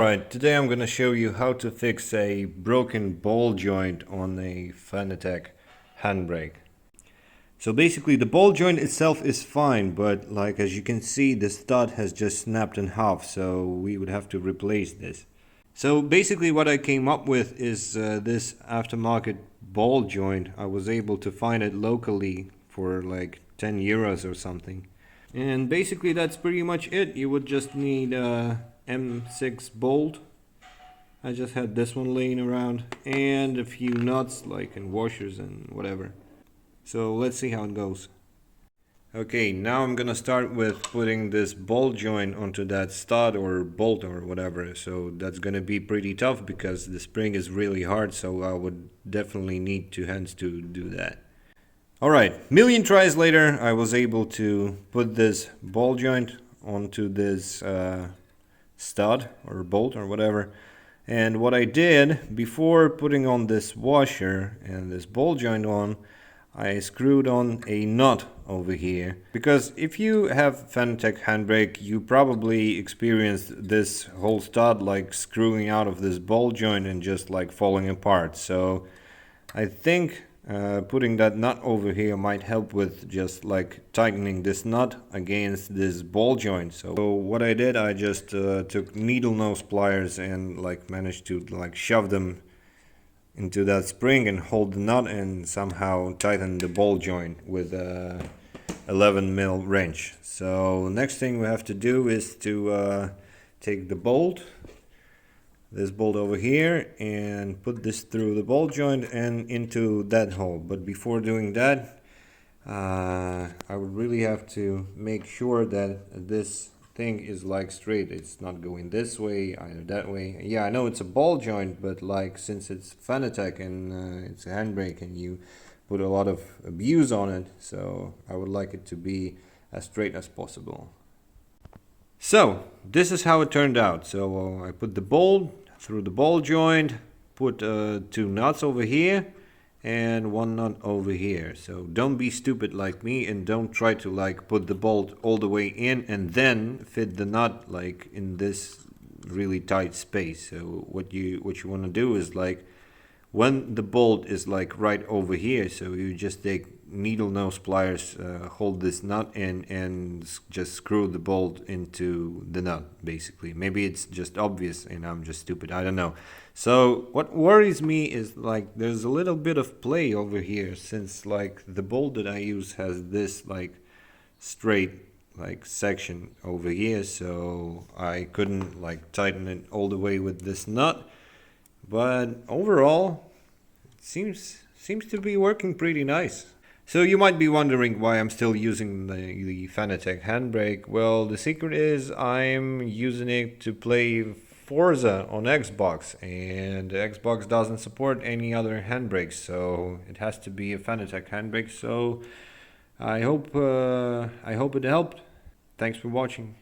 Right, today I'm gonna show you how to fix a broken ball joint on a Fanatec handbrake. So basically the ball joint itself is fine, but like as you can see, the stud has just snapped in half, so we would have to replace this. So basically what I came up with is this aftermarket ball joint. I was able to find it locally for like 10 euros or something. And basically that's pretty much it. You would just need a M6 bolt. I just had this one laying around and a few nuts like in washers and whatever. So let's see how it goes. Okay, now I'm gonna start with putting this ball joint onto that stud or bolt or whatever. So that's gonna be pretty tough because the spring is really hard, so I would definitely need two hands to do that. Alright, million tries later I was able to put this ball joint onto this stud or bolt or whatever. And what I did before putting on this washer and this ball joint on, I screwed on a nut over here. Because if you have Fanatec handbrake, you probably experienced this whole stud like screwing out of this ball joint and just like falling apart. So I think putting that nut over here might help with just like tightening this nut against this ball joint. So what I did, I just took needle nose pliers and like managed to like shove them into that spring and hold the nut and somehow tighten the ball joint with a 11mm wrench. So next thing we have to do is to take the bolt, this bolt over here, and put this through the ball joint and into that hole. But before doing that, I would really have to make sure that this thing is like straight. It's not going this way, either that way. Yeah, I know it's a ball joint, but like since it's Fanatec and it's a handbrake and you put a lot of abuse on it, so I would like it to be as straight as possible. So this is how it turned out. So I put the bolt through the ball joint, put two nuts over here and one nut over here. So don't be stupid like me and don't try to like put the bolt all the way in and then fit the nut like in this really tight space. So what you want to do is like when the bolt is like right over here, so you just take needle nose pliers, hold this nut in and just screw the bolt into the nut basically. Maybe it's just obvious and I'm just stupid, I don't know. So what worries me is like there's a little bit of play over here, since like the bolt that I use has this like straight like section over here, so I couldn't like tighten it all the way with this nut. But overall, it seems to be working pretty nice. So you might be wondering why I'm still using the Fanatec handbrake. Well, the secret is I'm using it to play Forza on Xbox, and Xbox doesn't support any other handbrakes, so it has to be a Fanatec handbrake. So I hope it helped. Thanks for watching.